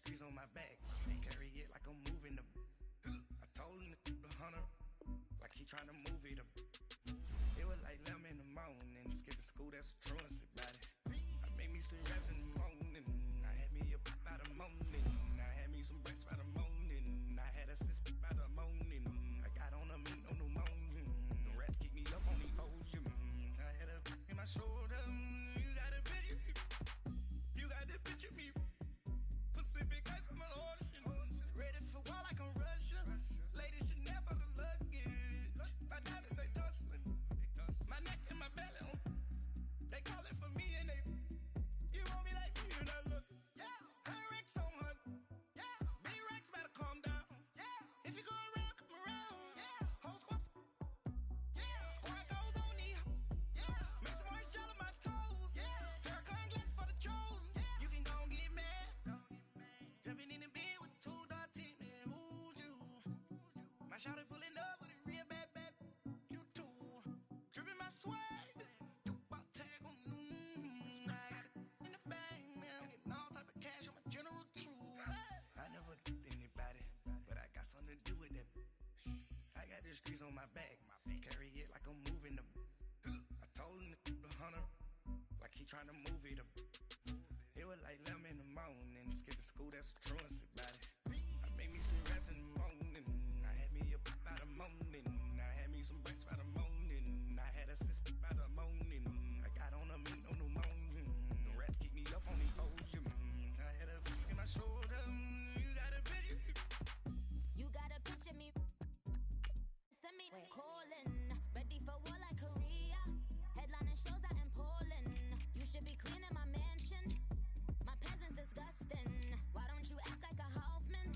streets on my back. Carry it like I'm moving the. I told him to keep the hunter, like he trying to move it up. It was like 11 in the morning, skipping school, that's a truancy about it. I made me some rest in the morning, I had me a pop by the morning. I had me some breakfast by the morning, I had a sister by the morning. I got on a meat on the morning, the rats keep me up on the podium. I had a in my shoulder, you got a picture, you got the picture me. Pacific ice, I'm an ocean, ready for war like I'm Russian. Ladies should never the luggage, my diamonds they tussling, my neck and my belly, they calling for me and they, you want me like me and I look, yeah, her Rex on her, yeah, B-Rex better calm down, yeah, if you go around, come around, yeah, whole squad, yeah, squad goes on me, yeah, make some orange gel on my toes, yeah, Farrakhan glass for the chosen, yeah, you can go and get mad, jumping in the bed with 2 dark teeth, man, who's you, my shawty pulling up with a real bad, you too, dripping my swag, I never did anybody, but I got something to do with that. I got the streets on my back, carry it like I'm moving the. I told him to keep the hunter, like he trying to move it up. It was like 11 in the morning, skipping school, that's a truancy about it. I made me some rest in the morning, I had me a pop by the morning. I had me some breakfast by the morning, I had a sister by the morning. I got on a meat on the morning, the rats keep me up on the podium. I had a in my shoulder, you got a picture. You got a picture me. Send me calling, ready for war like Korea. Headlining shows out in Poland. You should be cleaning my mansion. My peasants disgusting. Why don't you act like a Hoffman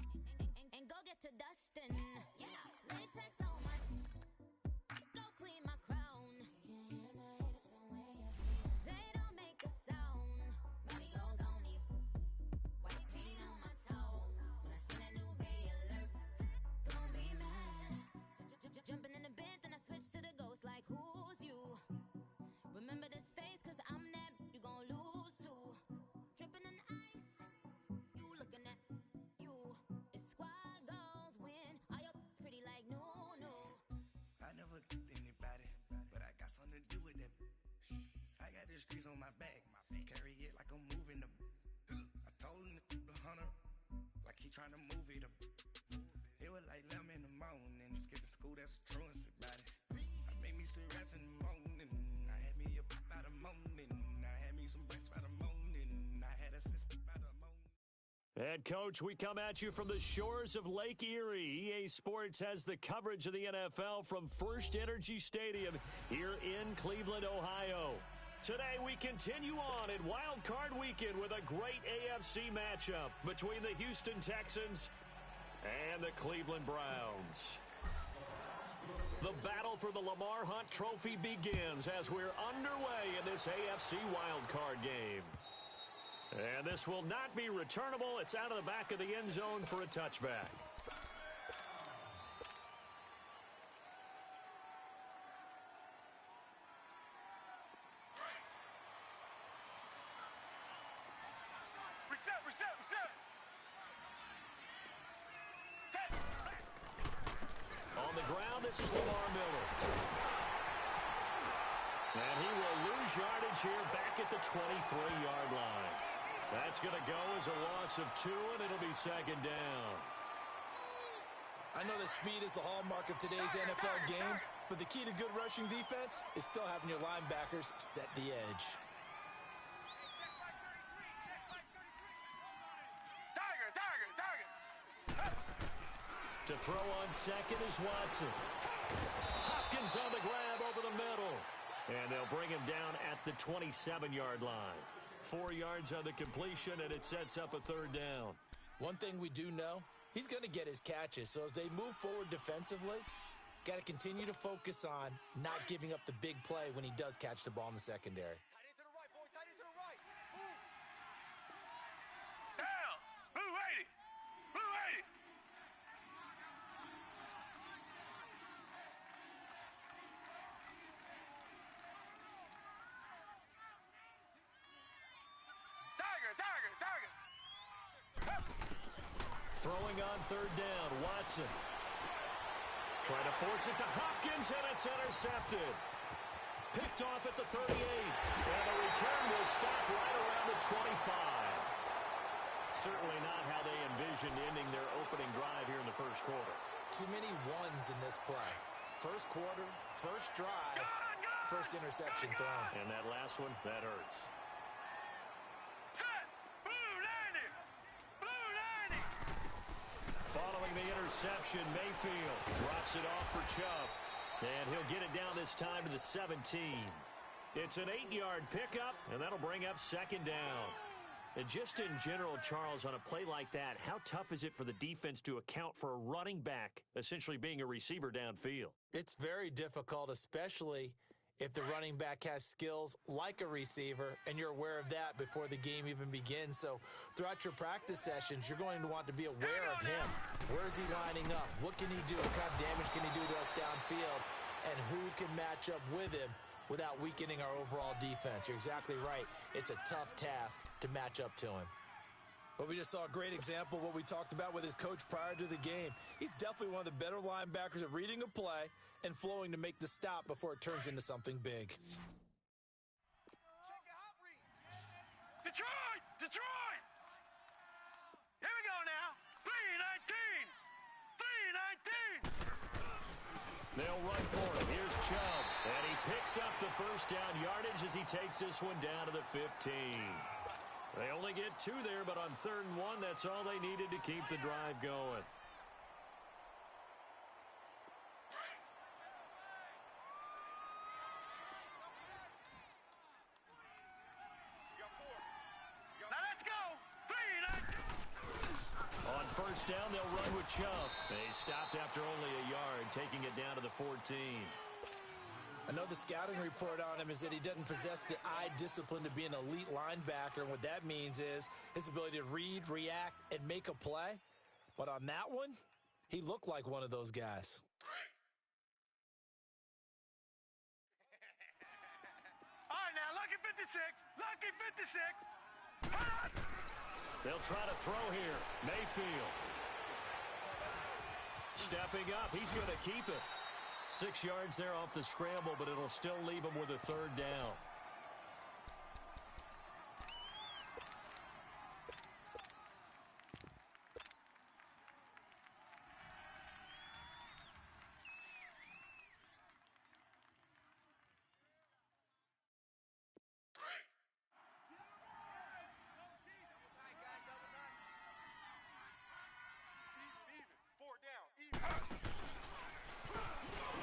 and go get to dustin'? Yeah, latex on my. Go clean my crown. Can't hear my haters from way up here. They don't make a sound. Money goes on these. White paint on my toes. When I seen a new bay alert, gon' be mad. Jumping in the bed, then I switch to the ghost like who's you? Remember this face, cause I'm that you gon' lose too. Dripping in ice, you looking at you. It's squad goals win. Are you pretty like no? I never did anybody, but I got something to do with that. I got the streets on my back, carry it like I'm moving the. I told him to keep the hunter, like he trying to move it up. It was like 11 in the morning, skipping school, that's a truancy about it. I made me some rest in the morning, I had me a pop by the morning. I had me some breakfast by the morning, I had a sister by the morning. And, Coach, we come at you from the shores of Lake Erie. EA Sports has the coverage of the NFL from First Energy Stadium here in Cleveland, Ohio. Today, we continue on in Wild Card Weekend with a great AFC matchup between the Houston Texans and the Cleveland Browns. The battle for the Lamar Hunt Trophy begins as we're underway in this AFC Wild Card game. And this will not be returnable. It's out of the back of the end zone for a touchback. Reset. On the ground, this is Lamar Miller. And he will lose yardage here back at the 23-yard line. That's going to go as a loss of 2, and it'll be second down. I know that speed is the hallmark of today's NFL game, but the key to good rushing defense is still having your linebackers set the edge. To throw on second is Watson. Hopkins on the grab over the middle. And they'll bring him down at the 27-yard line. 4 yards on the completion, and it sets up a third down. One thing we do know, he's going to get his catches. So as they move forward defensively, got to continue to focus on not giving up the big play when he does catch the ball in the secondary. Tight end to the right, boy. Tight end to the right. Move. Down. Blue 80. Blue 80. Tiger. Throwing on third down, Watson. Trying to force it to Hopkins, and it's intercepted. Picked off at the 38. And the return will stop right around the 25. Certainly not how they envisioned ending their opening drive here in the first quarter. Too many ones in this play. First quarter, first drive, first interception thrown. And that last one, that hurts. Set! Blue 90! Blue 90! Following the interception, Mayfield drops it off for Chubb. And he'll get it down this time to the 17. It's an 8-yard pickup, and that'll bring up second down. And just in general, Charles, on a play like that, how tough is it for the defense to account for a running back essentially being a receiver downfield? It's very difficult, especially if the running back has skills like a receiver, and you're aware of that before the game even begins. So throughout your practice sessions, you're going to want to be aware of him. Where is he lining up? What can he do? What kind of damage can he do to us downfield? And who can match up with him without weakening our overall defense? You're exactly right. It's a tough task to match up to him. Well, we just saw a great example of what we talked about with his coach prior to the game. He's definitely one of the better linebackers at reading a play and flowing to make the stop before it turns into something big. Check the hot read. Detroit! Detroit! Here we go now. 3-19! 3-19! They'll run for it. Here's Chubb. And he picks up the first down yardage as he takes this one down to the 15. They only get 2 there, but on 3rd and 1, that's all they needed to keep the drive going. Now let's go! 3-19! On first down, they'll run with Chubb. They stopped after only a yard, taking it down to the 14. I know the scouting report on him is that he doesn't possess the eye discipline to be an elite linebacker. And what that means is his ability to read, react, and make a play. But on that one, he looked like one of those guys. All right, now, lucky 56. Lucky 56. They'll try to throw here. Mayfield. Stepping up. He's going to keep it. 6 yards there off the scramble, but it'll still leave him with a 3rd down.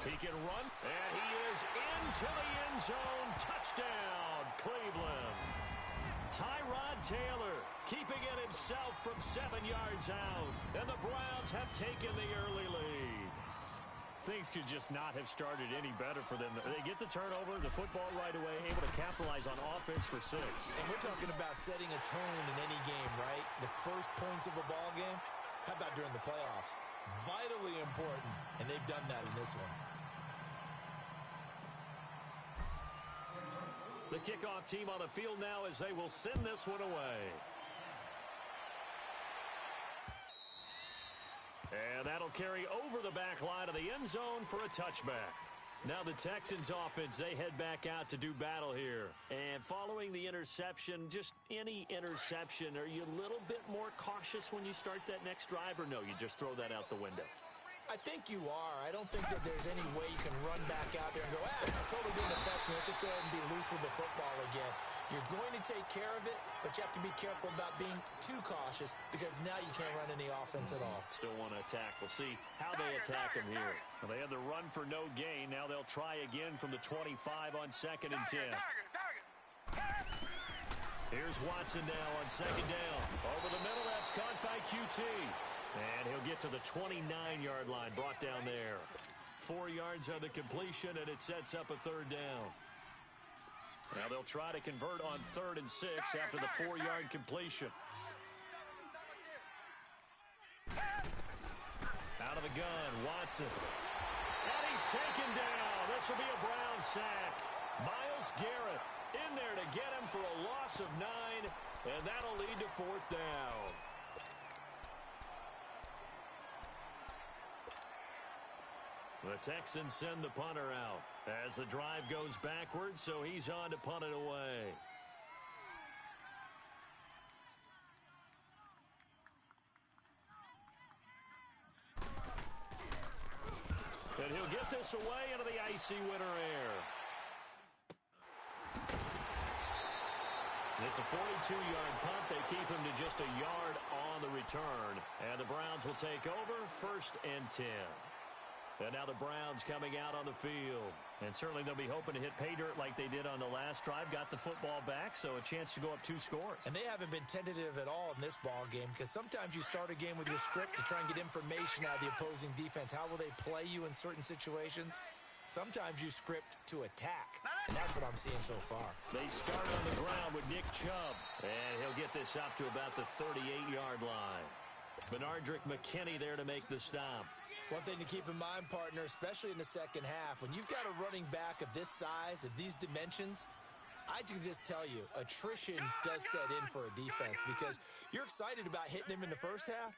He can run, and he is into the end zone. Touchdown, Cleveland. Tyrod Taylor keeping it himself from 7 yards out, and the Browns have taken the early lead. Things could just not have started any better for them. They get the turnover, the football right away, able to capitalize on offense for 6. And we're talking about setting a tone in any game, right? The first points of a ball game, how about during the playoffs? Vitally important, and they've done that in this one. The kickoff team on the field now as they will send this one away. And that'll carry over the back line of the end zone for a touchback. Now the Texans offense, they head back out to do battle here. And following the interception, just any interception, are you a little bit more cautious when you start that next drive, or no, you just throw that out the window? I think you are. I don't think that there's any way you can run back out there and go, totally didn't affect me. Let's just go ahead and be loose with the football again. You're going to take care of it, but you have to be careful about being too cautious because now you can't run any offense at all. Still want to attack. We'll see how they attack him here. Well, they had the run for no gain. Now they'll try again from the 25 on 2nd and 10. Here's Watson now on 2nd down. Over the middle, that's caught by QT. And he'll get to the 29-yard line, brought down there. 4 yards on the completion, and it sets up a 3rd down. Now they'll try to convert on 3rd and 6 after the 4-yard completion. Out of the gun, Watson. And he's taken down. This will be a Brown sack. Myles Garrett in there to get him for a loss of 9, and that'll lead to 4th down. The Texans send the punter out as the drive goes backwards, so he's on to punt it away. And he'll get this away into the icy winter air. It's a 42-yard punt. They keep him to just a yard on the return. And the Browns will take over, 1st and 10. And now the Browns coming out on the field. And certainly they'll be hoping to hit pay dirt like they did on the last drive. Got the football back, so a chance to go up 2 scores. And they haven't been tentative at all in this ball game, because sometimes you start a game with your script to try and get information out of the opposing defense. How will they play you in certain situations? Sometimes you script to attack, and that's what I'm seeing so far. They start on the ground with Nick Chubb, and he'll get this up to about the 38-yard line. Benardrick McKinney there to make the stop. One thing to keep in mind, partner, especially in the second half, when you've got a running back of this size, of these dimensions, I can just tell you, attrition does set in for a defense, because you're excited about hitting him in the first half.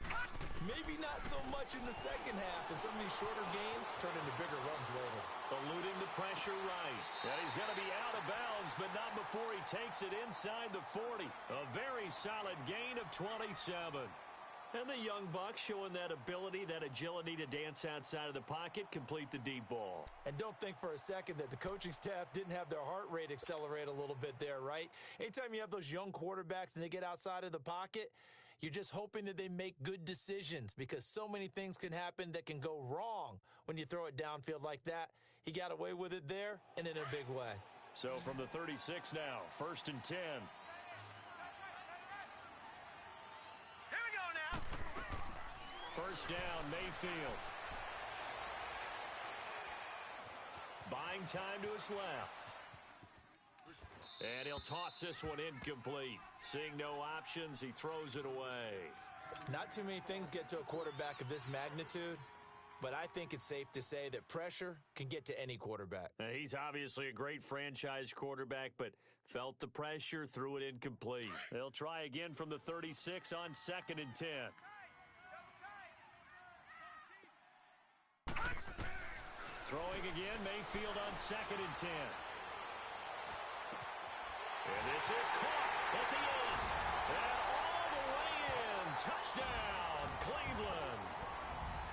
Maybe not so much in the second half, and some of these shorter gains turn into bigger runs later. Eluding the pressure right. And he's going to be out of bounds, but not before he takes it inside the 40. A very solid gain of 27. And the young buck showing that ability, that agility to dance outside of the pocket, complete the deep ball. And don't think for a second that the coaching staff didn't have their heart rate accelerate a little bit there, right? Anytime you have those young quarterbacks and they get outside of the pocket, you're just hoping that they make good decisions, because so many things can happen that can go wrong when you throw it downfield like that. He got away with it there and in a big way. So from the 36 now, 1st and 10. First down, Mayfield. Buying time to his left. And he'll toss this one incomplete. Seeing no options, he throws it away. Not too many things get to a quarterback of this magnitude, but I think it's safe to say that pressure can get to any quarterback. Now, he's obviously a great franchise quarterback, but felt the pressure, threw it incomplete. They'll try again from the 36 on 2nd and 10. Throwing again, Mayfield on 2nd and 10. And this is caught at the 8. And all the way in. Touchdown, Cleveland.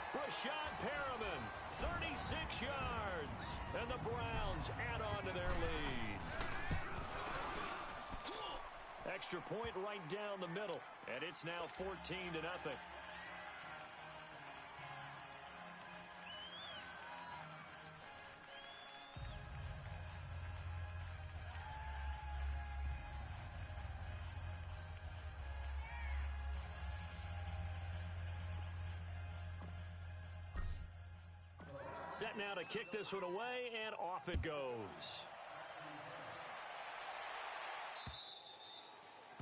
Brashad Perriman, 36 yards. And the Browns add on to their lead. Extra point right down the middle. And it's now 14-0. Set now to kick this one away, and off it goes.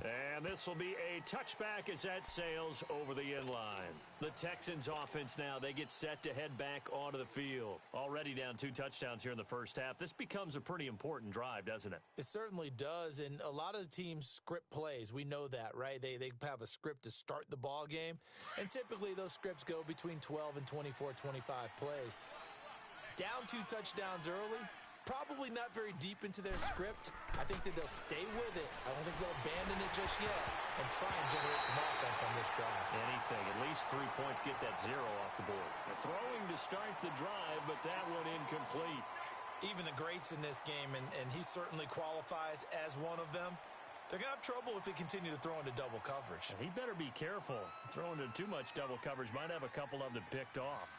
And this will be a touchback as that sails over the inline. The Texans offense now, they get set to head back onto the field. Already down 2 touchdowns here in the first half. This becomes a pretty important drive, doesn't it? It certainly does, and a lot of the teams script plays. We know that, right? They have a script to start the ball game, and typically those scripts go between 12 and 24, 25 plays. Down 2 touchdowns early, probably not very deep into their script. I think that they'll stay with it. I don't think they'll abandon it just yet and try and generate some offense on this drive. Anything, at least 3 points, get that 0 off the board. They're throwing to start the drive, but that one incomplete. Even the greats in this game, and he certainly qualifies as one of them, they're going to have trouble if they continue to throw into double coverage. He better be careful. Throwing into too much double coverage might have a couple of them picked off.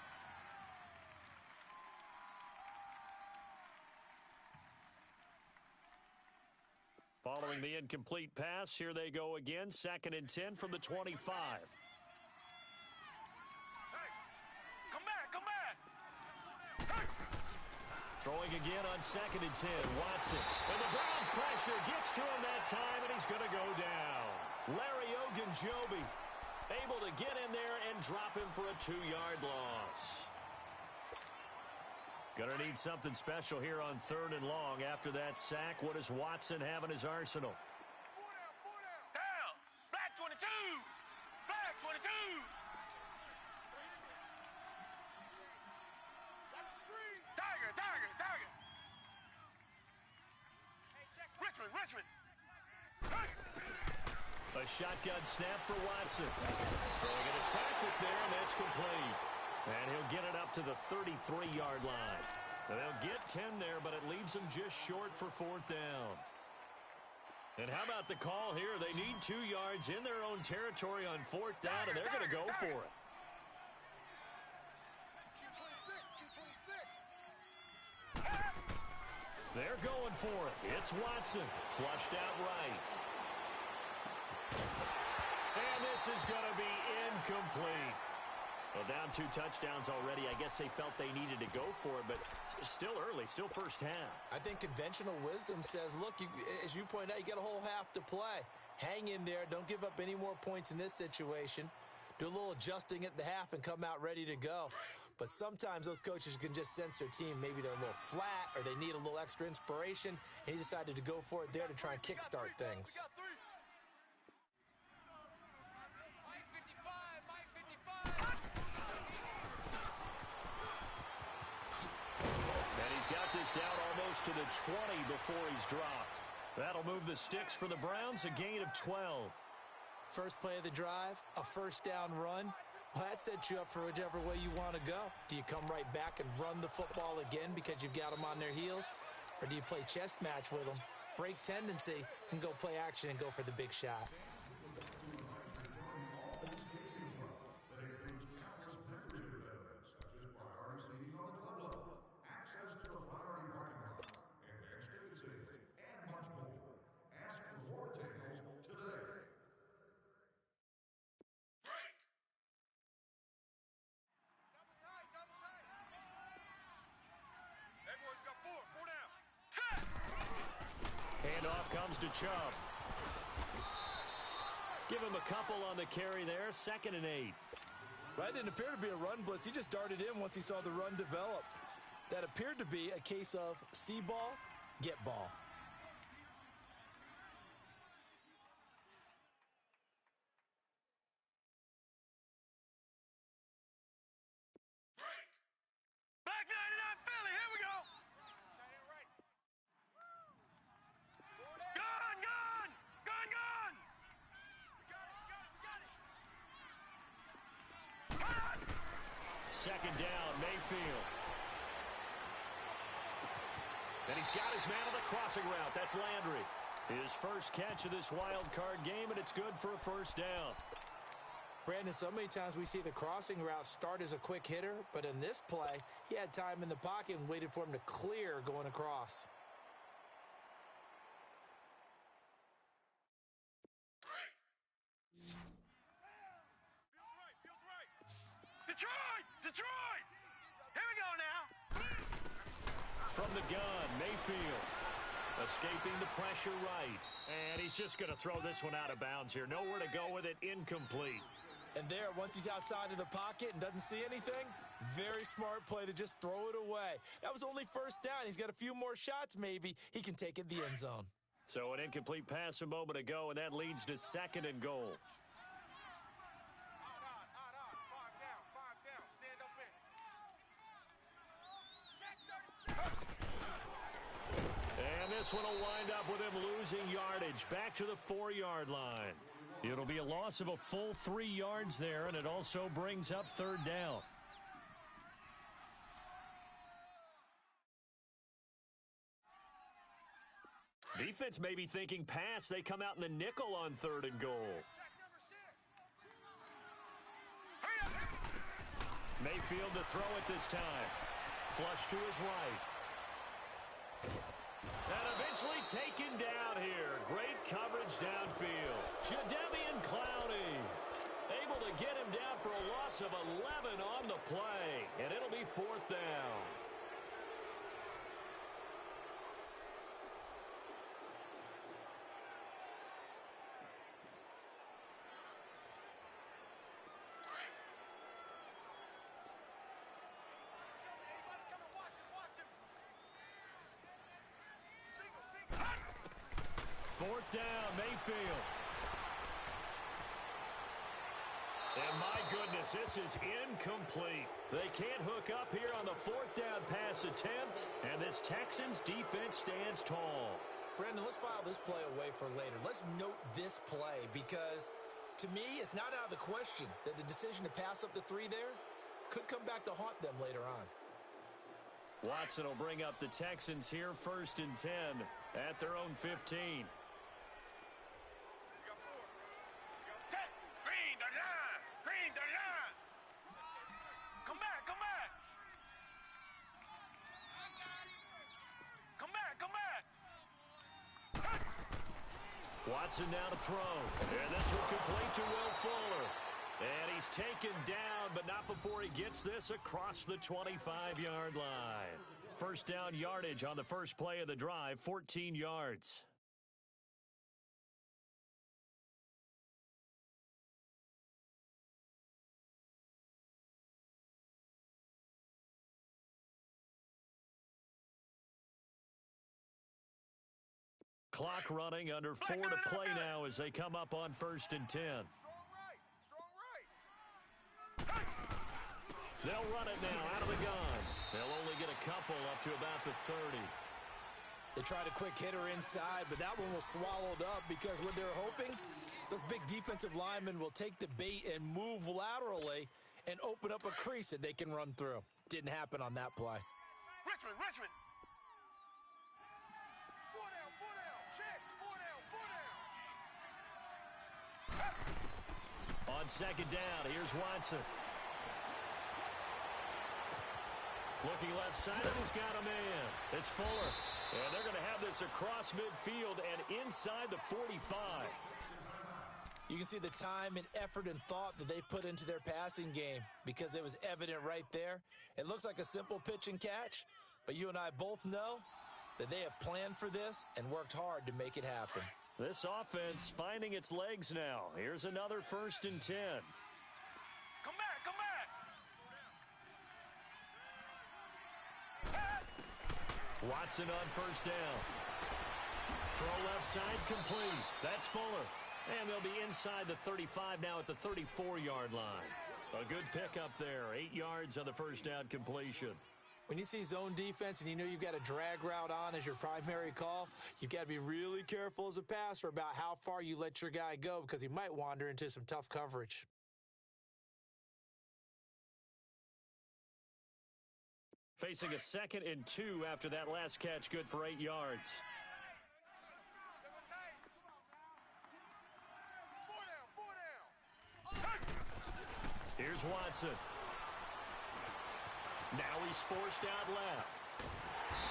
Following the incomplete pass, here they go again. 2nd and 10 from the 25. Hey, come back, come back. Hey. Throwing again on 2nd and 10. Watson. And the Browns pressure gets to him that time, and he's going to go down. Larry Ogunjobi able to get in there and drop him for a 2-yard loss. Going to need something special here on 3rd and long. After that sack, what does Watson have in his arsenal? Down. Black 22. Black 22. Watch me. A shotgun snap for Watson. Throwing into traffic there, and that's complete. And he'll get it up to the 33-yard line. They'll get 10 there, but it leaves them just short for fourth down. And how about the call here? They need 2 yards in their own territory on fourth down, and they're going to go for it. They're going for it. It's Watson. Flushed out right. And this is going to be incomplete. Well, down 2 touchdowns already. I guess they felt they needed to go for it, but still early, still first half. I think conventional wisdom says, look, as you point out, you got a whole half to play. Hang in there. Don't give up any more points in this situation. Do a little adjusting at the half and come out ready to go. But sometimes those coaches can just sense their team. Maybe they're a little flat or they need a little extra inspiration. And he decided to go for it there to try and kickstart things. And he's got this down almost to the 20 before he's dropped. That'll move the sticks for the Browns, a gain of 12. First play of the drive, a first down run. Well, that sets you up for whichever way you want to go. Do you come right back and run the football again because you've got them on their heels? Or do you play chess match with them, break tendency, and go play action and go for the big shot? Handoff comes to Chubb. Give him a couple on the carry there, 2nd and 8. That didn't appear to be a run blitz. He just darted in once he saw the run develop. That appeared to be a case of see ball, get ball. Back 99 Philly, here we go. Gone, gone, gone, gone. We got it. 2nd down, Mayfield. And he's got his man on the crossing route. That's Landry. His first catch of this wild card game, and it's good for a first down. Brandon, so many times we see the crossing route start as a quick hitter, but in this play, he had time in the pocket and waited for him to clear going across. Detroit, Detroit. Here we go now. From the gun, Mayfield. Escaping the pressure right. And he's just going to throw this one out of bounds here. Nowhere to go with it. Incomplete. And there, once he's outside of the pocket and doesn't see anything, very smart play to just throw it away. That was only first down. He's got a few more shots, maybe. He can take it the end zone. So an incomplete pass a moment ago, and that leads to 2nd and goal. And this one will wind up with him losing yardage back to the 4-yard line. It'll be a loss of a full 3 yards there, and it also brings up 3rd down. Defense may be thinking pass. They come out in the nickel on 3rd and goal. Mayfield to throw it this time. Flush to his right. And eventually taken down here. Great coverage downfield. Jadeveon Clowney able to get him down for a loss of 11 on the play. And it'll be 4th down. Fourth down, Mayfield. And my goodness, this is incomplete. They can't hook up here on the 4th down pass attempt, and this Texans defense stands tall. Brandon, let's file this play away for later. Let's note this play because, to me, it's not out of the question that the decision to pass up the three there could come back to haunt them later on. Watson will bring up the Texans here, 1st and 10 at their own 15. Watson now to throw. And this will complete to Will Fuller. And he's taken down, but not before he gets this across the 25-yard line. First down yardage on the first play of the drive, 14 yards. Clock running under 4 to play now as they come up on 1st and 10. They'll run it now out of the gun. They'll only get a couple up to about the 30. They tried a quick hitter inside, but that one was swallowed up because what they're hoping, those big defensive linemen will take the bait and move laterally and open up a crease that they can run through. Didn't happen on that play. Richmond. On 2nd down, here's Watson. Looking left side, and he's got a man. It's Fuller. And they're going to have this across midfield and inside the 45. You can see the time and effort and thought that they put into their passing game because it was evident right there. It looks like a simple pitch and catch, but you and I both know that they have planned for this and worked hard to make it happen. This offense finding its legs now. Here's another 1st and 10. Come back. Watson on 1st down. Throw left side complete. That's Fuller. And they'll be inside the 35 now at the 34-yard line. A good pickup there. 8 yards on the 1st down completion. When you see zone defense and you know you've got a drag route on as your primary call, you've got to be really careful as a passer about how far you let your guy go because he might wander into some tough coverage. Facing a 2nd and 2 after that last catch, good for 8 yards. Here's Watson. Now he's forced out left.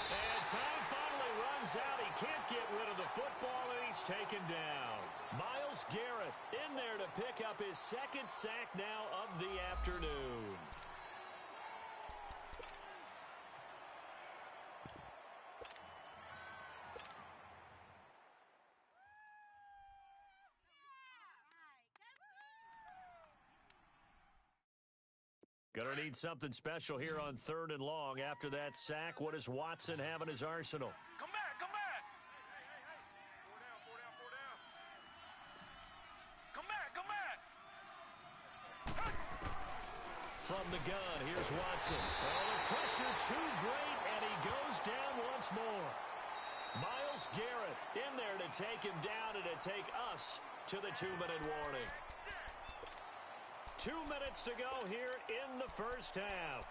And time finally runs out. He can't get rid of the football, and he's taken down. Myles Garrett in there to pick up his 2nd sack now of the afternoon. Gonna need something special here on 3rd and long. After that sack, what does Watson have in his arsenal? Come back. From the gun, here's Watson. Oh, the pressure too great, and he goes down once more. Myles Garrett in there to take him down and to take us to the 2-minute warning. 2 minutes to go here in the 1st half.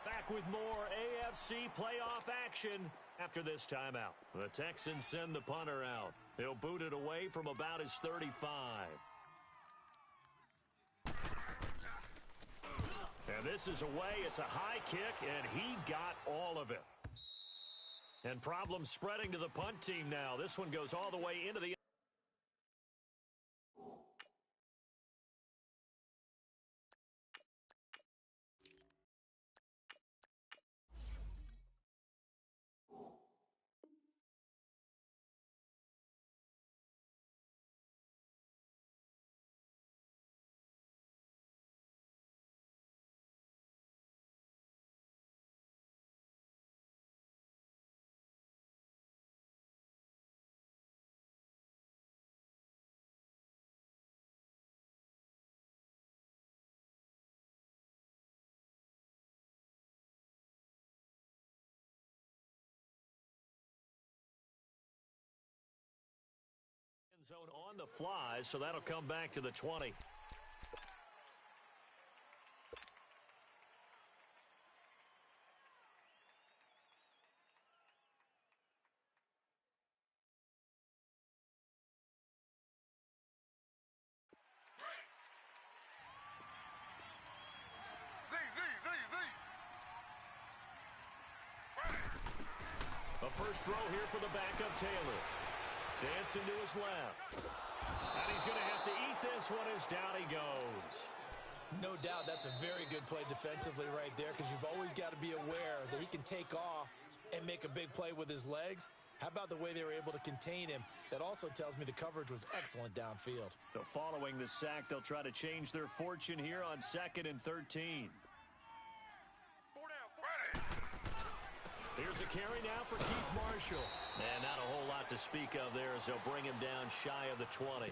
Back with more AFC playoff action after this timeout. The Texans send the punter out. He'll boot it away from about his 35. And this is away. It's a high kick, and he got all of it. And problems spreading to the punt team now. This one goes all the way into the Zone on the fly, so that'll come back to the 20. A first throw here for the backup Taylor. Dancing to his left. And he's going to have to eat this one as down he goes. No doubt that's a very good play defensively right there, because you've always got to be aware that he can take off and make a big play with his legs. How about the way they were able to contain him? That also tells me the coverage was excellent downfield. So following the sack, they'll try to change their fortune here on 2nd and 13. Here's a carry now for Keith Marshall. And not a whole lot to speak of there as they'll bring him down shy of the 20.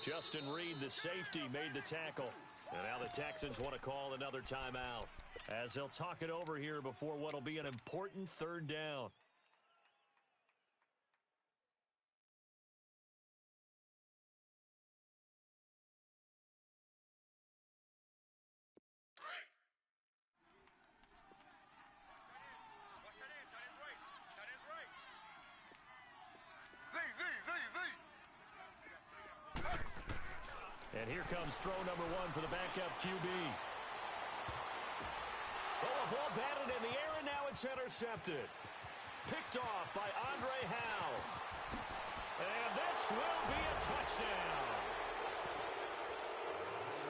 Justin Reed, the safety, made the tackle. And now the Texans want to call another timeout as they'll talk it over here before what will be an important 3rd down. And here comes throw number 1 for the backup QB. Oh, a ball batted in the air, and now it's intercepted. Picked off by Andre Howe. And this will be a touchdown.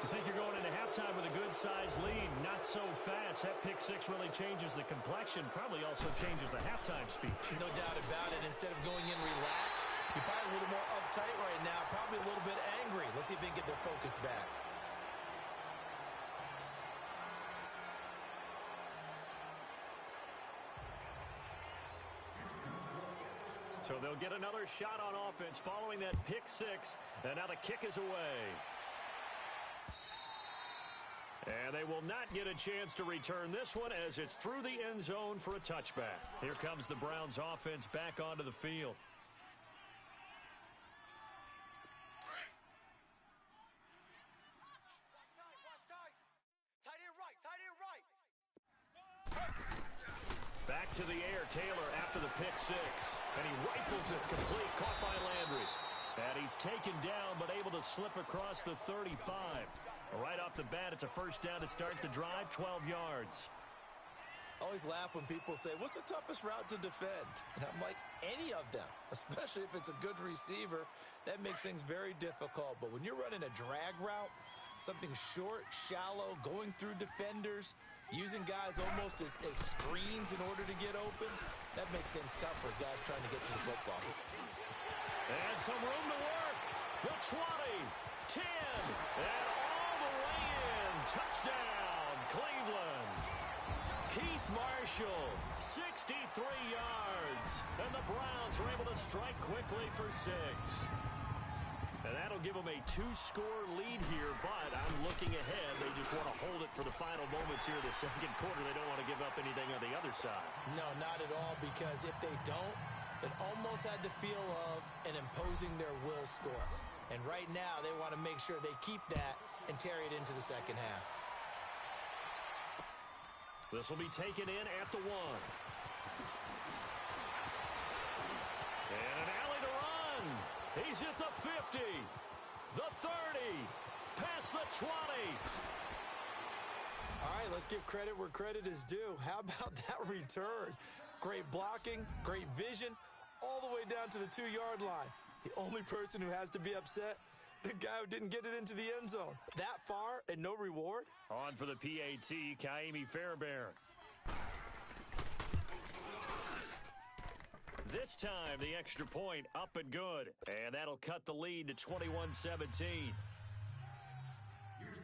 You think you're going into halftime with a good-sized lead. Not so fast. That pick 6 really changes the complexion. Probably also changes the halftime speech. No doubt about it. Instead of going in relaxed, you're probably a little more uptight right now. Probably a little bit angry. Let's see if they can get their focus back. So they'll get another shot on offense following that pick 6. And now the kick is away. And they will not get a chance to return this one as it's through the end zone for a touchback. Here comes the Browns offense back onto the field. Back to the air, Taylor after the pick 6. And he rifles it complete, caught by Landry. And he's taken down, but able to slip across the 35. Right off the bat, it's a first down to start the drive, 12 yards. Always laugh when people say, what's the toughest route to defend? And I'm like, any of them, especially if it's a good receiver. That makes things very difficult. But when you're running a drag route, something short, shallow, going through defenders, using guys almost as screens in order to get open, that makes things tough for guys trying to get to the football. And some room to work. The 20, 10, and all the way in. Touchdown, Cleveland. Keith Marshall, 63 yards. And the Browns are able to strike quickly for 6. And that'll give them a 2-score lead here, but I'm looking ahead. They just want to hold it for the final moments here of the second quarter. They don't want to give up anything on the other side. No, not at all, because if they don't, it almost had the feel of an imposing their will score. And right now, they want to make sure they keep that and carry it into the second half. This will be taken in at the 1. And an alley to run. He's at the 50, the 30, past the 20. All right, let's give credit where credit is due. How about that return? Great blocking, great vision, all the way down to the 2-yard line. The only person who has to be upset, the guy who didn't get it into the end zone. That far and no reward? On for the PAT, Kaimi Fairbairn. This time, the extra point up and good. And that'll cut the lead to 21-17.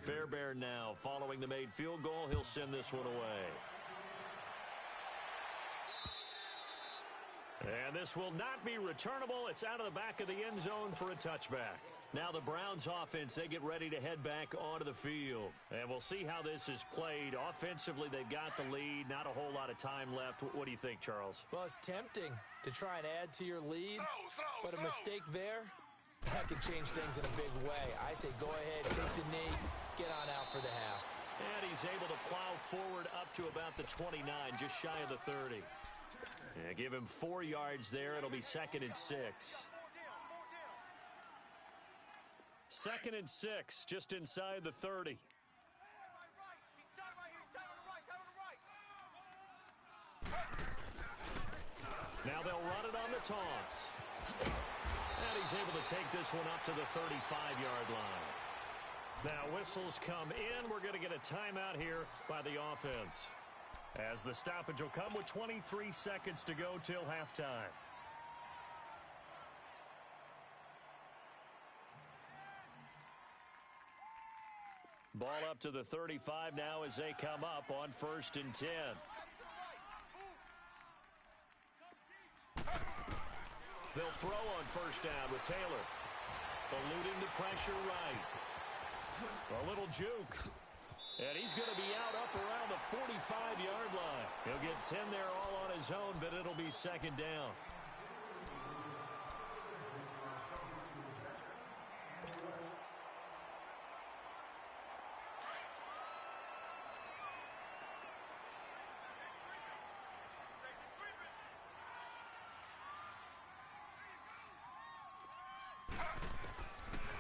Fairbairn now, following the made field goal, he'll send this one away. And this will not be returnable. It's out of the back of the end zone for a touchback. Now the Browns offense, they get ready to head back onto the field. And we'll see how this is played. Offensively, they've got the lead. Not a whole lot of time left. What do you think, Charles? Well, it's tempting to try and add to your lead, but a mistake there, That could change things in a big way. I say go ahead, take the knee, get on out for the half. And he's able to plow forward up to about the 29, just shy of the 30. Yeah, give him 4 yards there. It'll be 2nd and 6. 2nd and 6, just inside the 30. Now they'll run it on the toss. And he's able to take this one up to the 35-yard line. Now whistles come in. We're going to get a timeout here by the offense, as the stoppage will come with 23 seconds to go till halftime. Ball up to the 35 now as they come up on 1st and 10. They'll throw on 1st down with Taylor. Eluding the pressure right. A little juke. And he's going to be out up around the 45-yard line. He'll get 10 there all on his own, but it'll be 2nd down.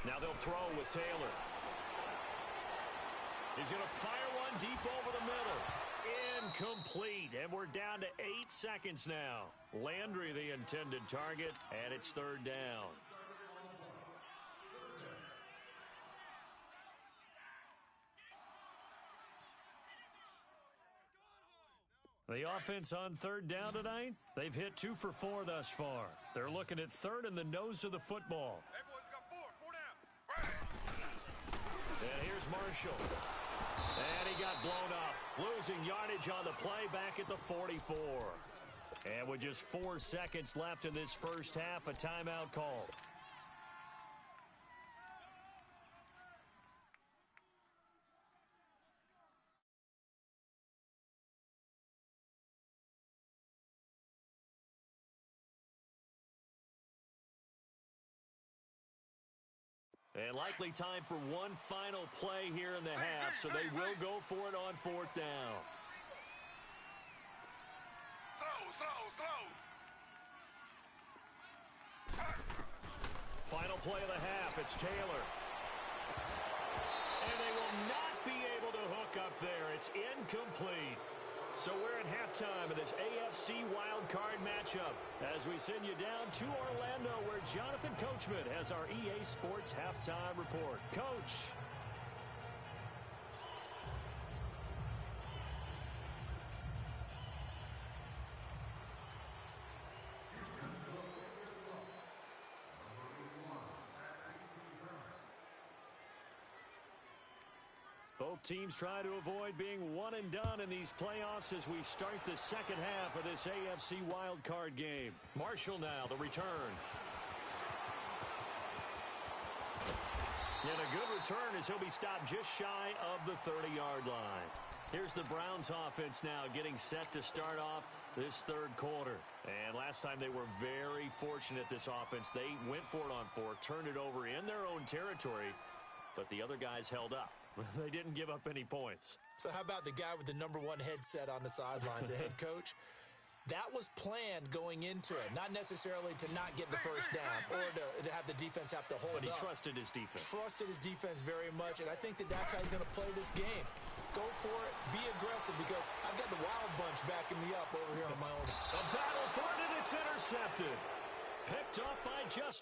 Now they'll throw with Taylor. He's going to fire one deep over the middle. Incomplete. And we're down to 8 seconds now. Landry the intended target, and it's 3rd down. The offense on 3rd down tonight, they've hit 2 for 4 thus far. They're looking at 3rd in the nose of the football. And here's Marshall. And he got blown up. Losing yardage on the play back at the 44. And with just 4 seconds left in this first half, a timeout called. And likely time for one final play here in the half, so they will go for it on 4th down. Final play of the half, it's Taylor. And they will not be able to hook up there. It's incomplete. So we're at halftime of this AFC wildcard matchup as we send you down to Orlando, where Jonathan Coachman has our EA Sports halftime report. Coach. Both teams try to avoid being one and done in these playoffs as we start the second half of this AFC wildcard game. Marshall now, the return. And a good return as he'll be stopped just shy of the 30-yard line. Here's the Browns offense now getting set to start off this 3rd quarter. And last time they were very fortunate, this offense. They went for it on 4, turned it over in their own territory, but the other guys held up. They didn't give up any points. So how about the guy with the #1 headset on the sidelines, the head coach? That was planned going into it, not necessarily to not get the first down or to have the defense have to hold up. But he trusted his defense. Trusted his defense very much, and I think that's how he's going to play this game. Go for it, be aggressive, because I've got the Wild Bunch backing me up over here on my own. A battle for it, and it's intercepted. Picked up by just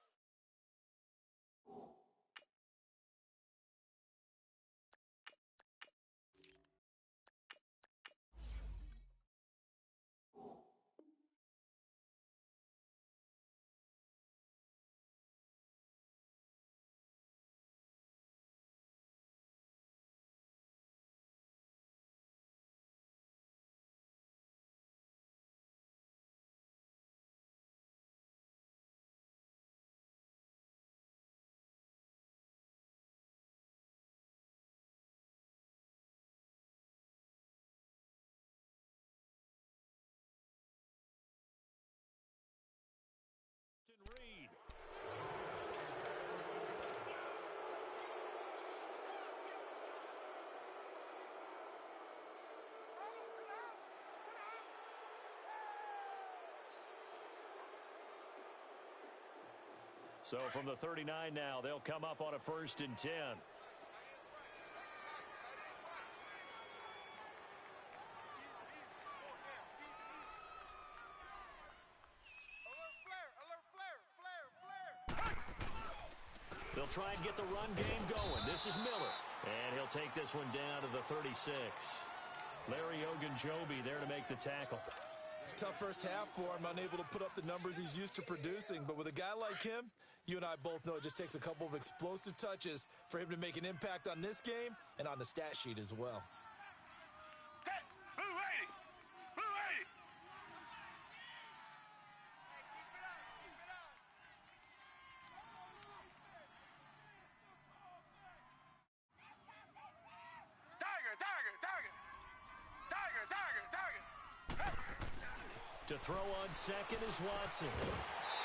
So from the 39 now, they'll come up on a 1st and 10. They'll try and get the run game going. This is Miller. And he'll take this one down to the 36. Larry Ogunjobi there to make the tackle. Tough first half for him, unable to put up the numbers he's used to producing. But with a guy like him, you and I both know it just takes a couple of explosive touches for him to make an impact on this game and on the stat sheet as well. Blue 80! Blue 80! Tiger, Tiger, Tiger! Tiger, Tiger, Tiger! To throw on second is Watson.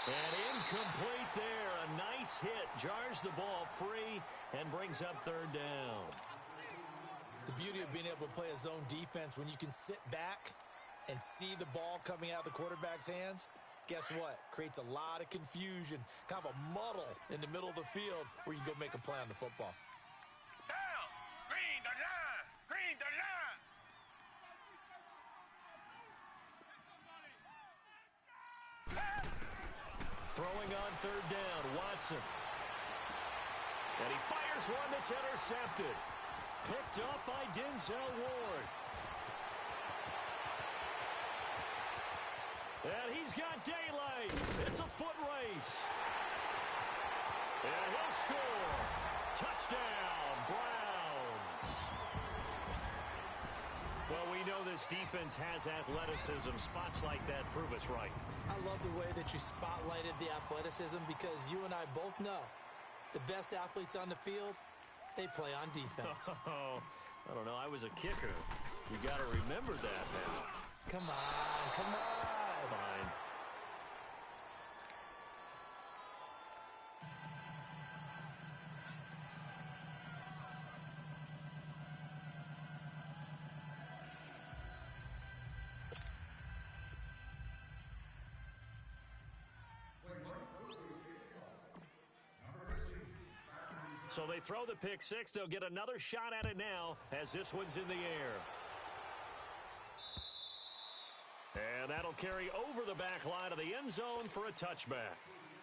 And incomplete there. A nice hit. Jars the ball free and brings up 3rd down. The beauty of being able to play a zone defense when you can sit back and see the ball coming out of the quarterback's hands, guess what? Creates a lot of confusion, kind of a muddle in the middle of the field where you can go make a play on the football. Down! Green the line! Green the line! Throwing on 3rd down, Watson. And he fires one that's intercepted. Picked up by Denzel Ward. And he's got daylight. It's a foot race. And he'll score. Touchdown, Browns. Well, we know this defense has athleticism. Spots like that prove us right. I love the way that you spotlighted the athleticism because you and I both know the best athletes on the field, they play on defense. Oh, I don't know. I was a kicker. You got to remember that now. Come on, come on. Fine. So they throw the pick six. They'll get another shot at it now as this one's in the air. And that'll carry over the back line of the end zone for a touchback.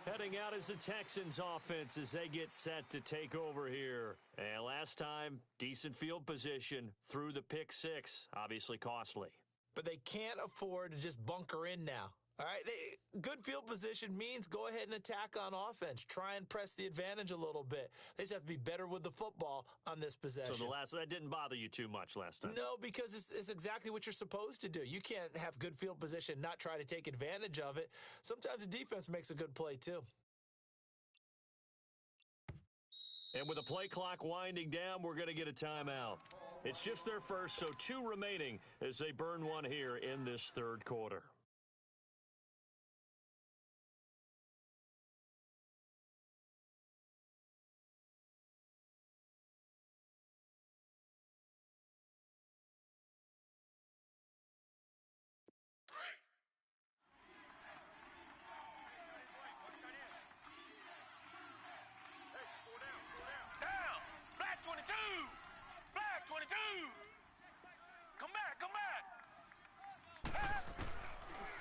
Heading out is the Texans offense as they get set to take over here. And last time, decent field position through the pick six. Obviously costly. But they can't afford to just bunker in now. All right, good field position means go ahead and attack on offense. Try and press the advantage a little bit. They just have to be better with the football on this possession. So that didn't bother you too much last time? No, because it's exactly what you're supposed to do. You can't have good field position, not try to take advantage of it. Sometimes the defense makes a good play too. And with the play clock winding down, we're going to get a timeout. It's just their first, so 2 remaining as they burn one here in this third quarter.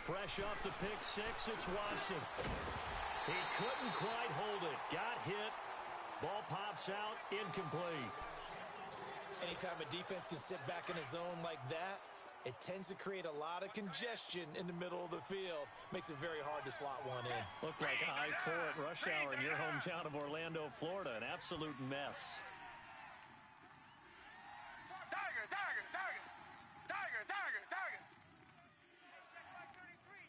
Fresh off the pick six, it's Watson. He couldn't quite hold it. Got hit. Ball pops out, incomplete. Anytime a defense can sit back in a zone like that, it tends to create a lot of congestion in the middle of the field. Makes it very hard to slot one in. Looked like I-4 at rush hour in your hometown of Orlando, Florida. An absolute mess. Tiger, Tiger, Tiger! Tiger, Tiger, Tiger! Check back 33.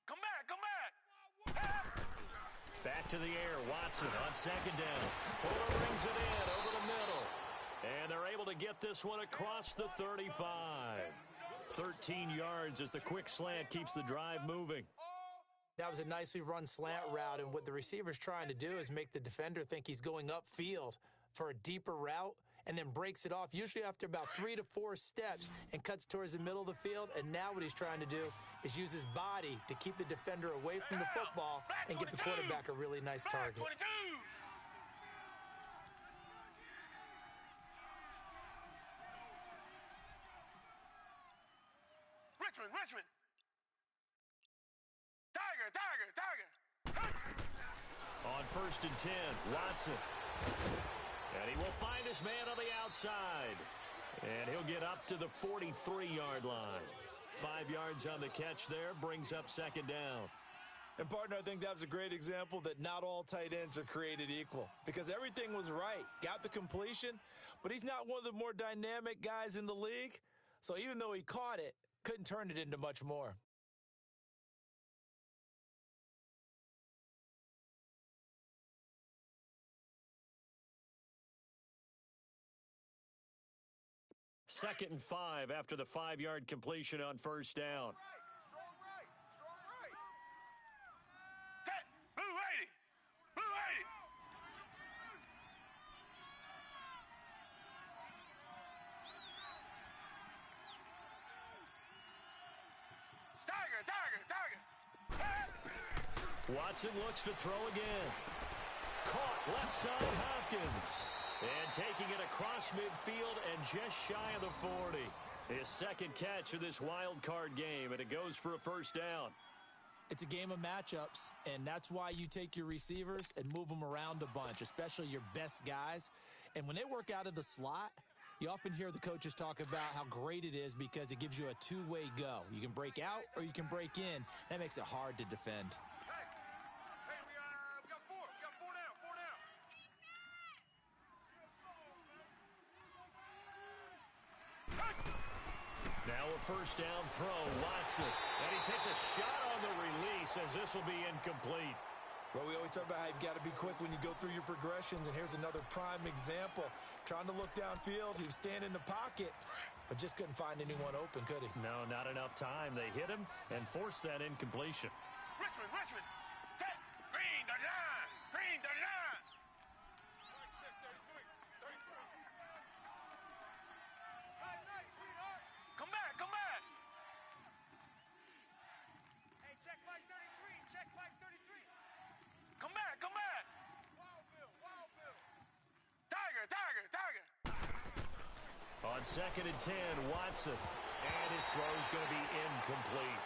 Come back, come back! Back to the air, Watson on second down. Fuller brings it in over the middle. And they're able to get this one across the 35. 13 yards as the quick slant keeps the drive moving. That was a nicely run slant route, and what the receiver's trying to do is make the defender think he's going upfield for a deeper route and then breaks it off, usually after about 3 to 4 steps, and cuts towards the middle of the field. And now what he's trying to do is use his body to keep the defender away from the football and give the quarterback a really nice target. 22. Richmond. Tiger. On 1st and 10, Watson. And he will find his man on the outside. And he'll get up to the 43-yard line. 5 yards on the catch there, brings up 2nd down. And, partner, I think that was a great example that not all tight ends are created equal, because everything was right. Got the completion, but he's not one of the more dynamic guys in the league. So even though he caught it, couldn't turn it into much more. Second and 5 after the 5-yard completion on 1st down. Strong right. Blue 80. Tiger. Watson looks to throw again. Caught left side Hopkins. And taking it across midfield and just shy of the 40. His 2nd catch of this wild card game, and it goes for a 1st down. It's a game of matchups, and that's why you take your receivers and move them around a bunch, especially your best guys. And when they work out of the slot, you often hear the coaches talk about how great it is because it gives you a two-way go. You can break out or you can break in. That makes it hard to defend. Hey, we got 4. We got 4 down. Now a 1st down throw, Watson. And he takes a shot on the release as this will be incomplete. Well, we always talk about how you've got to be quick when you go through your progressions, and here's another prime example. Trying to look downfield, he was standing in the pocket, but just couldn't find anyone open, could he? No, not enough time. They hit him and forced that incompletion. Richmond. Green 39. Nice, sweetheart. Come back. Hey, check Mike 33. Come back. Wild Bill. Tiger. On 2nd and 10, Watson. And his throw's going to be incomplete.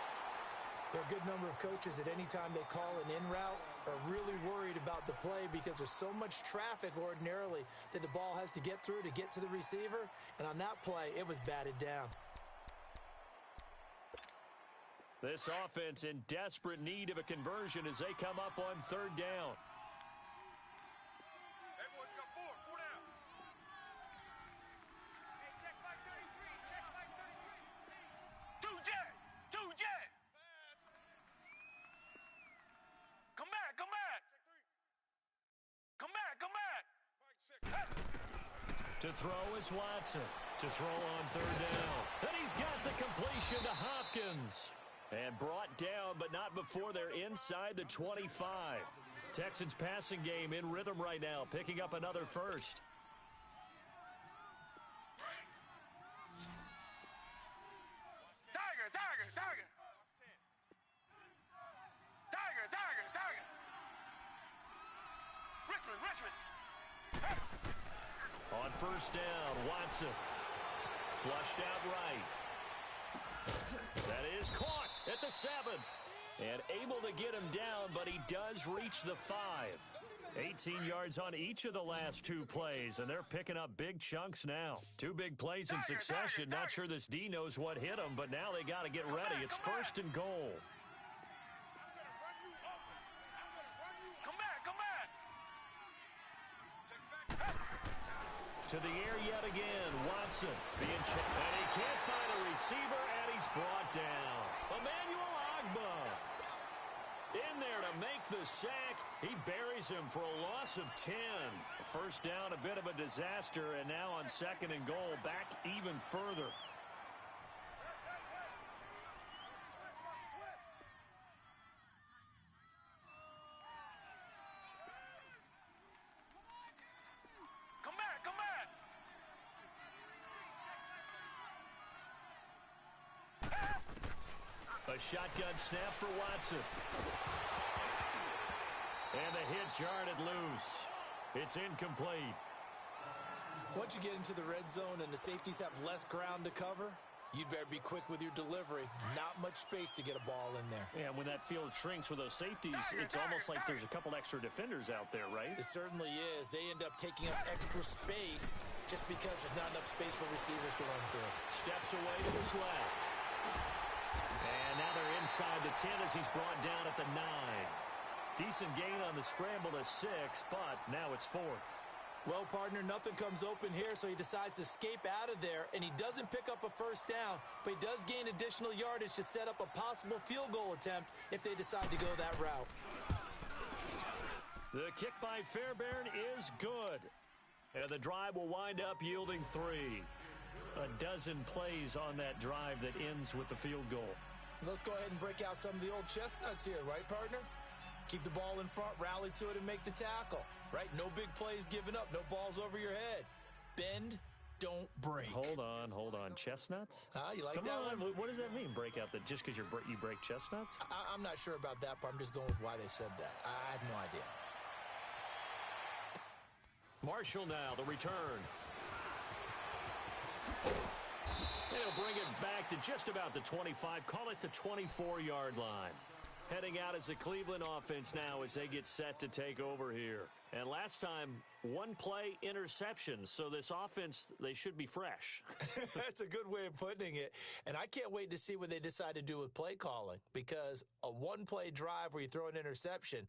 There are a good number of coaches that any time they call an in route are really worried about the play because there's so much traffic ordinarily that the ball has to get through to get to the receiver. And on that play, it was batted down. This offense in desperate need of a conversion as they come up on 3rd down. Hey, boys, got 4 down. Hey, check Mike 33. 2 jet. Pass. Come back. Check 3. Come back. To throw is Watson. To throw on 3rd down. And he's got the completion to Hopkins. And brought down, but not before they're inside the 25. Texans passing game in rhythm right now, picking up another 1st. Tiger. Richmond. On 1st down, Watson. Flushed out right. That is caught at the 7. And able to get him down, but he does reach the 5. 18 yards on each of the last 2 plays, and they're picking up big chunks now. 2 big plays in succession. Not sure this D knows what hit him, but now they got to get ready. It's 1st and goal. To the air yet again, Watson being checked. And he can't find a receiver, and he's brought down. Emmanuel Agba in there to make the sack. He buries him for a loss of 10. First down, a bit of a disaster, and now on 2nd and goal, back even further. A shotgun snap for Watson. And the hit jarred it loose. It's incomplete. Once you get into the red zone and the safeties have less ground to cover, you'd better be quick with your delivery. Not much space to get a ball in there. Yeah, when that field shrinks with those safeties, it's almost like there's a couple extra defenders out there, right? It certainly is. They end up taking up extra space just because there's not enough space for receivers to run through. Steps away to his left. And now they're inside the 10 as he's brought down at the 9. Decent gain on the scramble to 6, but now it's 4th. Well, partner, nothing comes open here, so he decides to escape out of there, and he doesn't pick up a first down, but he does gain additional yardage to set up a possible field goal attempt if they decide to go that route. The kick by Fairbairn is good, and the drive will wind up yielding 3. A dozen plays on that drive that ends with the field goal. Let's go ahead and break out some of the old chestnuts here, right, partner? Keep the ball in front, rally to it, and make the tackle, right? No big plays given up, no balls over your head. Bend, don't break. Hold on. Chestnuts? You like Come that on. one? What does that mean, break out? Just because you break chestnuts? I'm not sure about that, but I'm just going with why they said that. I have no idea. Marshall now, the return. They'll bring it back to just about the 25. Call it the 24-yard line. Heading out as the Cleveland offense now as they get set to take over here. And last time, one play interception. So this offense, they should be fresh. That's a good way of putting it. And I can't wait to see what they decide to do with play calling, because a one-play drive where you throw an interception,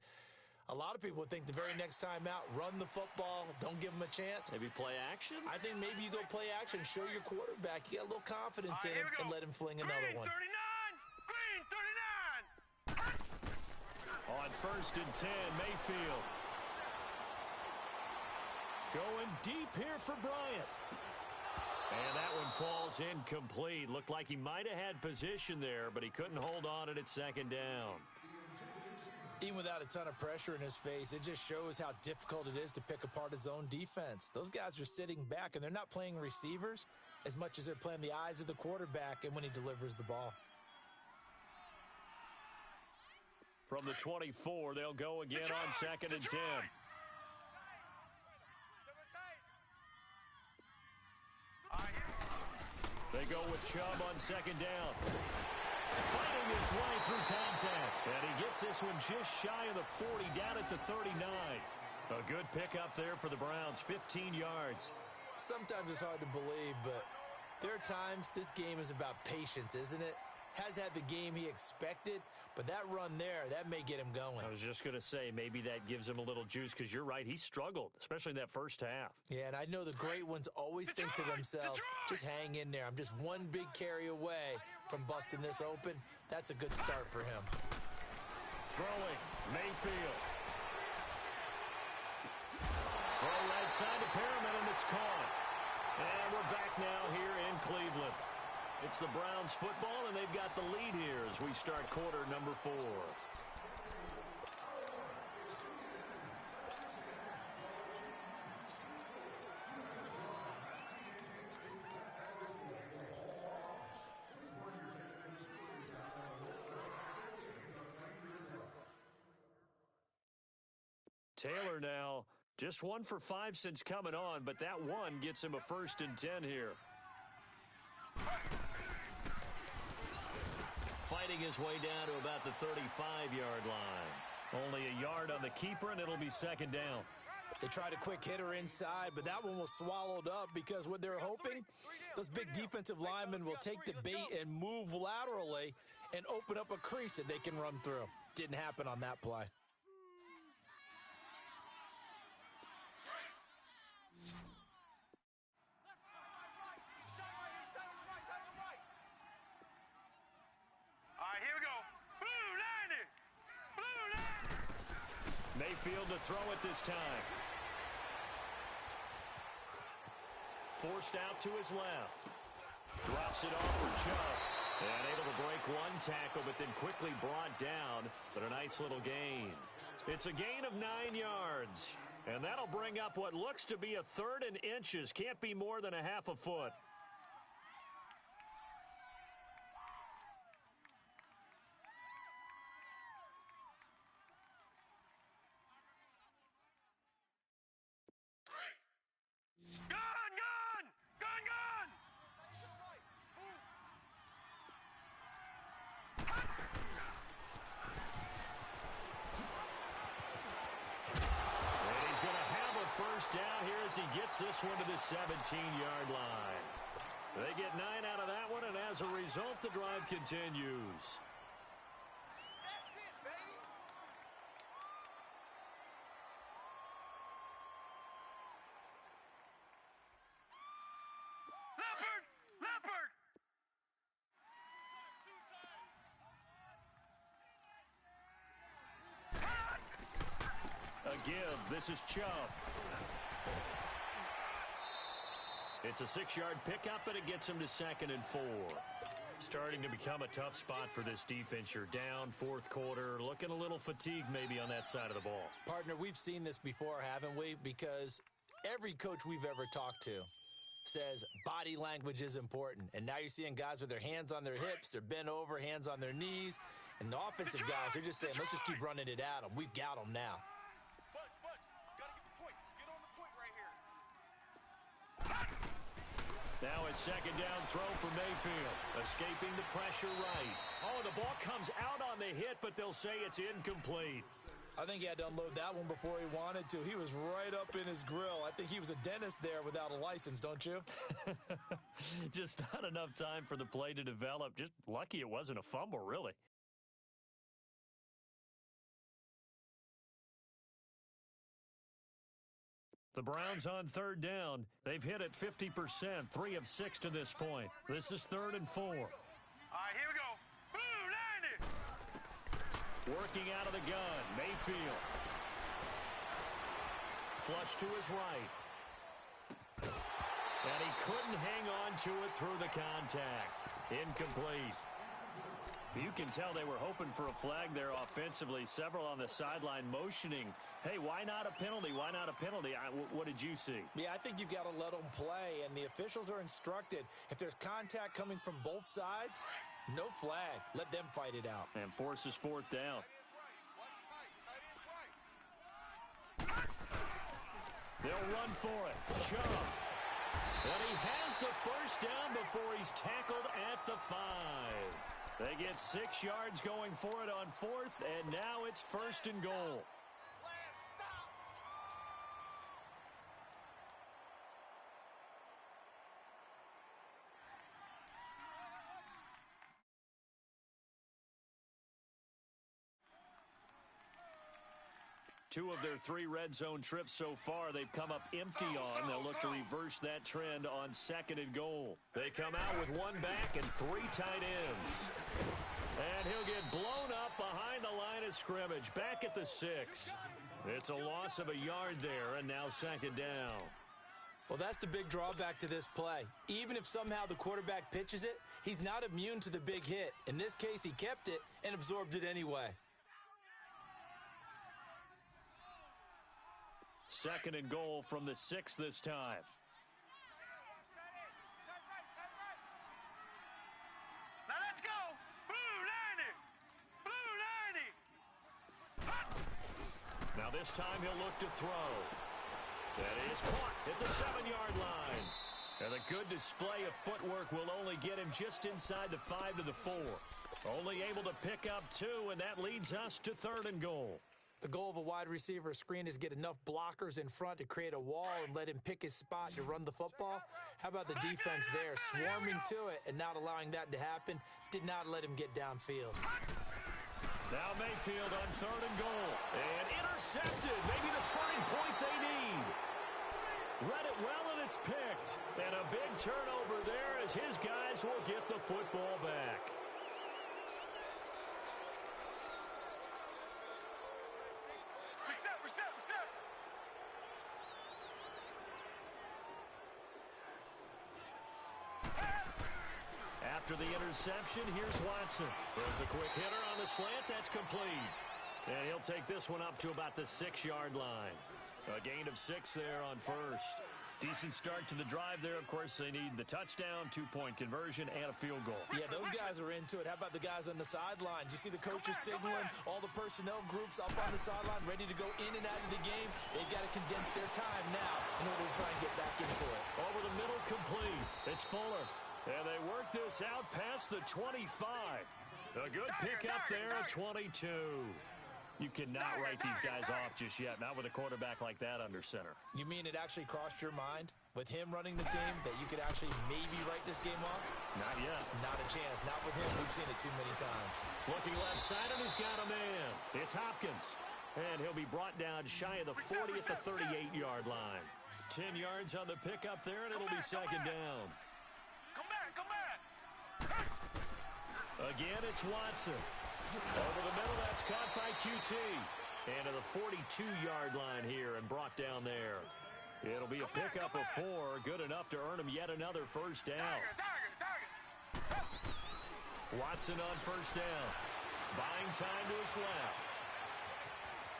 a lot of people would think the very next time out, run the football, don't give them a chance. Maybe play action? I think maybe you go play action, show your quarterback, you got a little confidence in him, and let him fling another one. Green 39! On 1st and 10, Mayfield. Going deep here for Bryant. And that one falls incomplete. Looked like he might have had position there, but he couldn't hold on at second down. Even without a ton of pressure in his face, it just shows how difficult it is to pick apart his own defense. Those guys are sitting back, and they're not playing receivers as much as they're playing the eyes of the quarterback and when he delivers the ball. From the 24, they'll go again on 2nd and 10. They go with Chubb on 2nd down. Fighting his way through contact. And he gets this one just shy of the 40, down at the 39. A good pickup there for the Browns, 15 yards. Sometimes it's hard to believe, but there are times this game is about patience, isn't it? Has had the game he expected, but that run there, that may get him going. I was just going to say, maybe that gives him a little juice, because you're right, he struggled, especially in that first half. Yeah, and I know the great ones always think to themselves, just hang in there. I'm just one big carry away from busting this open. That's a good start for him. Throwing, Mayfield. Throw right side to Perriman, and it's caught. And we're back now here in Cleveland. It's the Browns football, and they've got the lead here as we start quarter number 4. Taylor now, just 1 for 5 since coming on, but that one gets him a 1st and 10 here. Fighting his way down to about the 35-yard line. Only a yard on the keeper, and it'll be 2nd down. They tried a quick hitter inside, but that one was swallowed up because what they're hoping, those big defensive linemen will take the bait and move laterally and open up a crease that they can run through. Didn't happen on that play. Mayfield to throw it this time. Forced out to his left. Drops it off for Chubb. And able to break one tackle, but then quickly brought down. But a nice little gain. It's a gain of 9 yards. And that'll bring up what looks to be a 3rd and inches. Can't be more than a half a foot. as he gets this one to the 17-yard line. They get 9 out of that one, and as a result, the drive continues. A give. This is Chubb. It's a 6-yard pickup, and it gets him to 2nd and 4. Starting to become a tough spot for this defense. You're down fourth quarter, looking a little fatigued maybe on that side of the ball. Partner, we've seen this before, haven't we? Because every coach we've ever talked to says body language is important. And now you're seeing guys with their hands on their hips, they're bent over, hands on their knees. And the offensive guys are just saying, let's just keep running it at them. We've got them now. Now a 2nd down throw for Mayfield, escaping the pressure right. Oh, the ball comes out on the hit, but they'll say it's incomplete. I think he had to unload that one before he wanted to. He was right up in his grill. I think he was a dentist there without a license, don't you? Just not enough time for the play to develop. Just lucky it wasn't a fumble, really. The Browns on 3rd down. They've hit it 50%, 3 of 6 to this point. This is 3rd and 4. All right, here we go. Boom, 90. Working out of the gun, Mayfield. Flush to his right. And he couldn't hang on to it through the contact. Incomplete. You can tell they were hoping for a flag there offensively. Several on the sideline motioning. Hey, why not a penalty? Why not a penalty? What did you see? Yeah, I think you've got to let them play, and the officials are instructed. If there's contact coming from both sides, no flag. Let them fight it out. And forces 4th down. They'll run for it. Chubb. And he has the first down before he's tackled at the 5. They get 6 yards going for it on 4th, and now it's 1st and goal. Two of their 3 red zone trips so far, they've come up empty on. They'll look to reverse that trend on 2nd and goal. They come out with 1 back and 3 tight ends. And he'll get blown up behind the line of scrimmage, back at the 6. It's a loss of a yard there, and now 2nd down. Well, that's the big drawback to this play. Even if somehow the quarterback pitches it, he's not immune to the big hit. In this case, he kept it and absorbed it anyway. 2nd and goal from the 6 this time. Now let's go. Blue 90. Blue 90. Now this time he'll look to throw. That is caught at the 7-yard line. And a good display of footwork will only get him just inside the 5 to the 4. Only able to pick up 2, and that leads us to 3rd and goal. The goal of a wide receiver screen is get enough blockers in front to create a wall and let him pick his spot to run the football. How about the defense there, swarming to it and not allowing that to happen? Did not let him get downfield. Now Mayfield on 3rd and goal. And intercepted. Maybe the turning point they need. Read it well, and it's picked. And a big turnover there as his guys will get the football back. After the interception, here's Watson. Throws a quick hitter on the slant. That's complete. And he'll take this one up to about the 6-yard line. A gain of 6 there on 1st. Decent start to the drive there. Of course, they need the touchdown, 2-point conversion, and a field goal. Yeah, those guys are into it. How about the guys on the sideline? Do you see the coaches signaling? All the personnel groups up on the sideline ready to go in and out of the game. They've got to condense their time now in order to try and get back into it. Over the middle, complete. It's Fuller. And they work this out past the 25. A good pickup there at 22. You cannot write these guys off just yet, not with a quarterback like that under center. You mean it actually crossed your mind with him running the team that you could actually maybe write this game off? Not yet. Not a chance. Not with him. We've seen it too many times. Looking left side, and he's got a man. It's Hopkins. And he'll be brought down shy of the 40 at the 38-yard line. 10 yards on the pickup there, and it'll be second down. Come back. Again, it's Watson. Over the middle, that's caught by QT. And to the 42-yard line here and brought down there. It'll be a pickup of 4, good enough to earn him yet another first down. Watson on first down. Buying time to his left.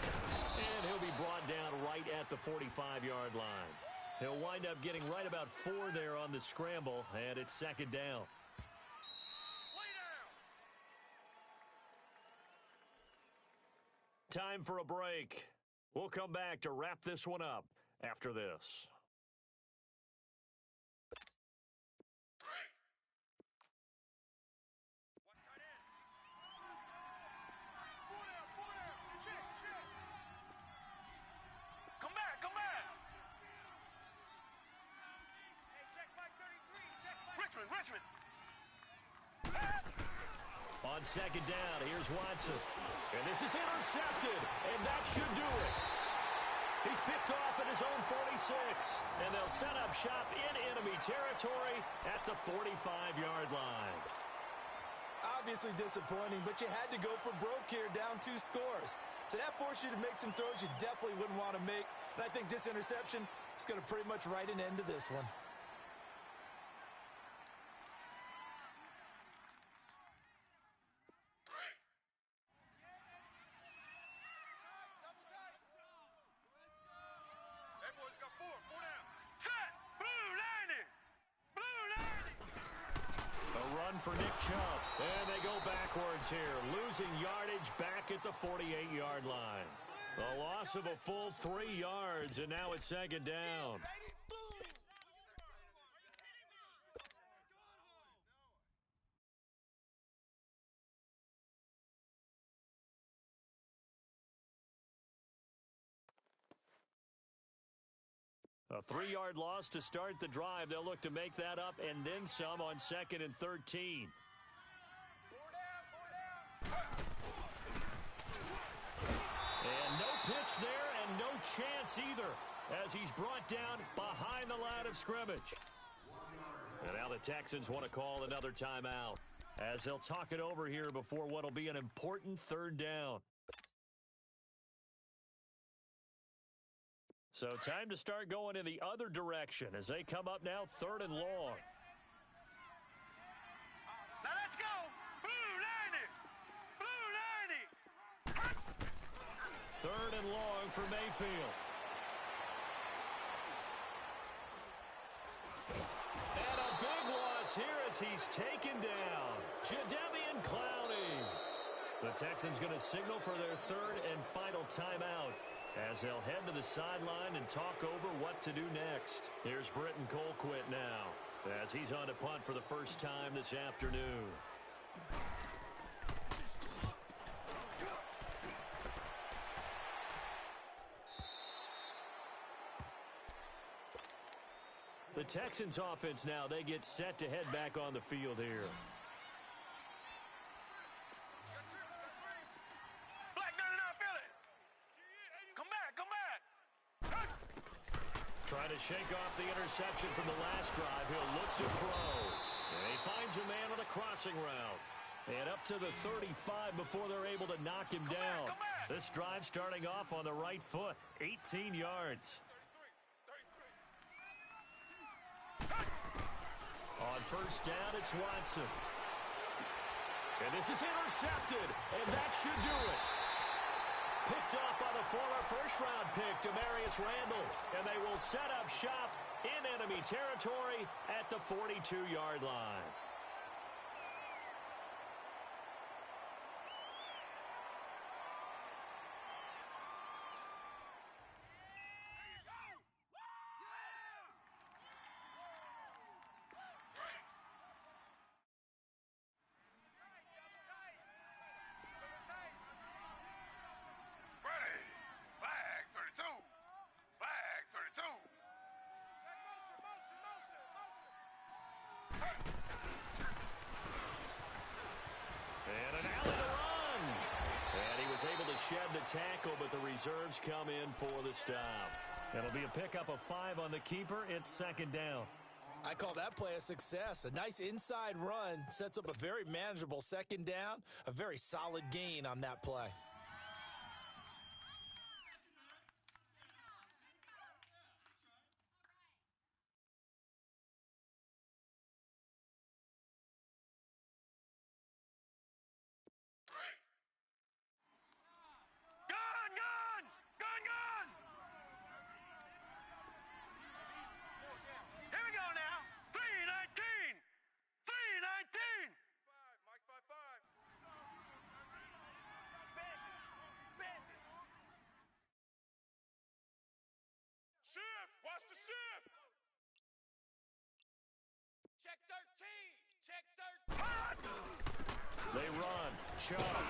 And he'll be brought down right at the 45-yard line. He'll wind up getting right about 4 there on the scramble, and it's second down. Time for a break. We'll come back to wrap this one up after this. Come back. Hey, check Mike 33. Richmond. On second down, here's Watson. And this is intercepted, and that should do it. He's picked off at his own 46, and they'll set up shop in enemy territory at the 45-yard line. Obviously disappointing, but you had to go for broke here, down 2 scores. So that forced you to make some throws you definitely wouldn't want to make. And I think this interception is going to pretty much write an end to this one. For Nick Chubb. And they go backwards here, losing yardage back at the 48-yard line. A loss of a full 3 yards, and now it's second down. A 3-yard loss to start the drive. They'll look to make that up and then some on second and 13. And no pitch there and no chance either as he's brought down behind the line of scrimmage. And now the Texans want to call another timeout as they'll talk it over here before what will be an important third down. So time to start going in the other direction as they come up now, third and long. Now let's go. Blue 90. Third and long for Mayfield. And a big loss here as he's taken down. Jadeveon Clowney. The Texans going to signal for their third and final timeout as they'll head to the sideline and talk over what to do next. Here's Britton Colquitt now as he's on to punt for the first time this afternoon. The Texans offense now, they get set to head back on the field here. Trying to shake off the interception from the last drive. He'll look to throw. And he finds a man on a crossing route. And up to the 35 before they're able to knock him down. This drive starting off on the right foot. 18 yards. On first down, it's Watson. And this is intercepted. And that should do it. Picked up by the former first-round pick, Demarius Randall. And they will set up shop in enemy territory at the 42-yard line. shed the tackle, but the reserves come in for the stop. It'll be a pickup of 5 on the keeper. It's second down. I call that play a success. A nice inside run sets up a very manageable second down. A very solid gain on that play. Watch the shift! Check 13! Check 13! They run. Chubb.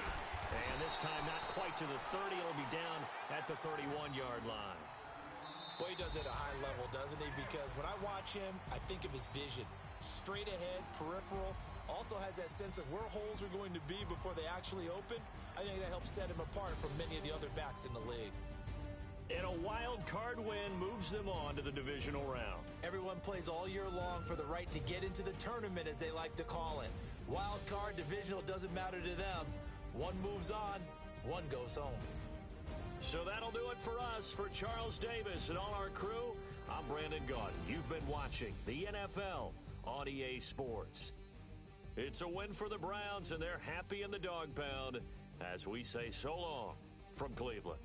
And this time not quite to the 30. It'll be down at the 31-yard line. Boy, he does it at a high level, doesn't he? Because when I watch him, I think of his vision. Straight ahead, peripheral. Also has that sense of where holes are going to be before they actually open. I think that helps set him apart from many of the other backs in the league. And a wild card win moves them on to the divisional round. Everyone plays all year long for the right to get into the tournament, as they like to call it. Wild card, divisional, doesn't matter to them. One moves on, one goes home. So that'll do it for us. For Charles Davis and all our crew, I'm Brandon Gaudin. You've been watching the NFL on EA Sports. It's a win for the Browns, and they're happy in the dog pound as we say so long from Cleveland.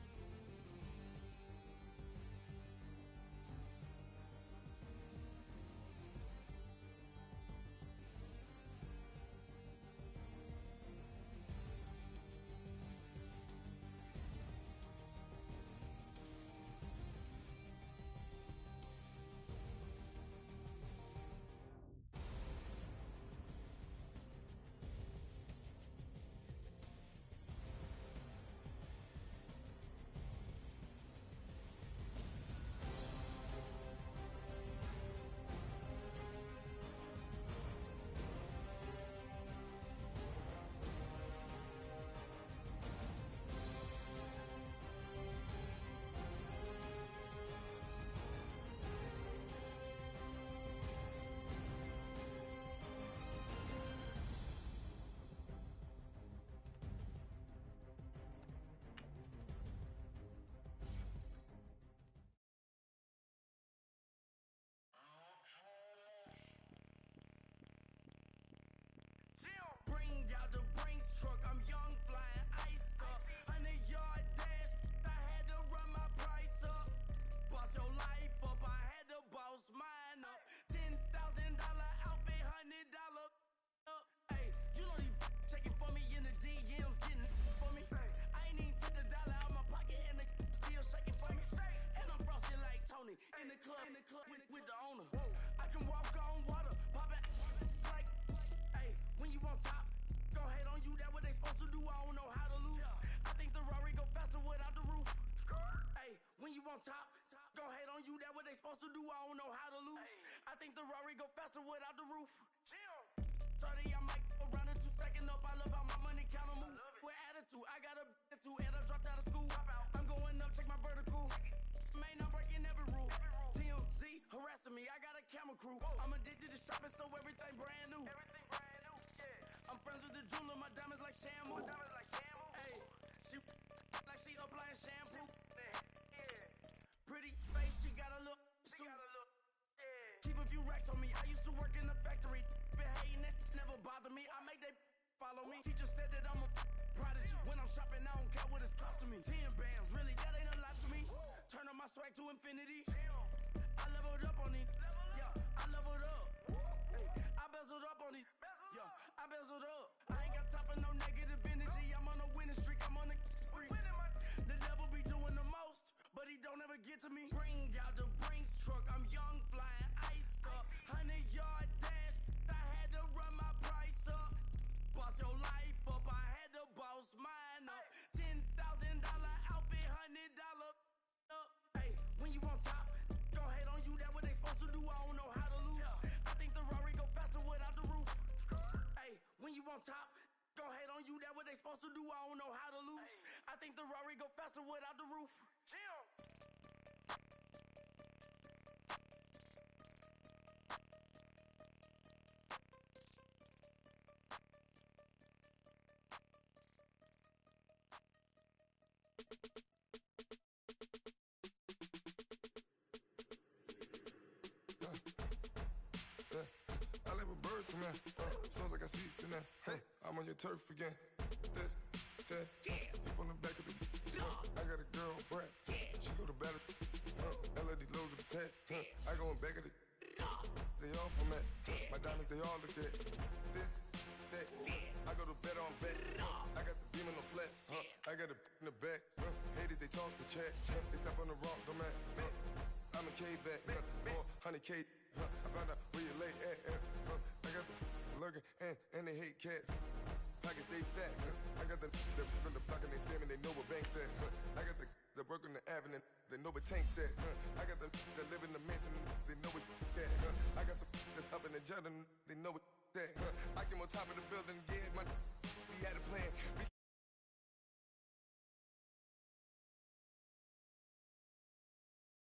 Bring out the Brinks truck, I'm young, flying ice up. 100-yard dash, I had to run my price up. Boss your life up, I had to boss mine up. $10,000 outfit, $100 up. Hey, you know these checking for me in the DMs, getting for me. I ain't even took the dollar out my pocket and the still shaking for me. And I'm frosted like Tony in the club with the owner. I can walk on water, pop it like. When you on top, gon' hate on you, that what they supposed to do, I don't know how to lose. I think the Rari go faster without the roof. Hey, when you on top, gon' hate on you, that what they supposed to do, I don't know how to lose. I think the Rari go faster without the roof. 30, I might go around the 2 stacking up, I love how my money count on move. With attitude, I got a attitude, and I dropped out of school. I'm going up, check my vertical. Man, I'm breaking every rule. TMZ harassing me, I got a camera crew. I'm addicted to shopping, so everything brand new. I'm friends with the jeweler, my diamonds like shampoo. Hey, she like she applying shampoo. Pretty face, she got a look. Keep a few racks on me. I used to work in the factory. Been hating it, never bother me. I make they follow me. Teacher said that I'm a prodigy. When I'm shopping, I don't care what it's costing me. 10 bands, really, that ain't a lot to me. Turn on my swag to infinity. I leveled up on these. Yeah, I leveled up. Hey, I bezeled up on these. Yeah, I bezeled up. I ain't got time for no negative energy. I'm on a winning streak. I'm on a spree. The devil be doing the most, but he don't ever get to me. Bring out the Brinks truck. I'm young, flying ice up. 100-yard dash. I had to run my price up. Boss your life up. I had to boss mine up. $10,000 outfit, $100 up. Hey, when you on top, gon' hate on you. That what they supposed to do. I don't know how to lose. I think the Rari go faster without the roof. Hey, when you on top, gon' hate on you. do that what they supposed to do, I don't know how to lose. I think the Rari go faster without the roof. Chill. I like when birds come in. Sounds like I see it in there. Hey, I'm on your turf again. This, that, you from the back of the. I got a girl, Brad. She go to battle. LED logo the tag. I go in back of the. They all from that. My diamonds, they all look at. This, that. I go to bed on bed. I got the beam on the flats. I got a in the back. Haters, they talk the chat. They step on the rock, the man. I'm a K-back. 400K. I found out where you lay at. I got the lurking and they hate cats. Pockets stay fat. I got the from the block and they scamming, they know what banks at. I got the work on the avenue, they know what tanks at. I got the live in the mansion, they know what that. I got some that's up in the jungle, they know what that. I came on top of the building, yeah, we had a plan.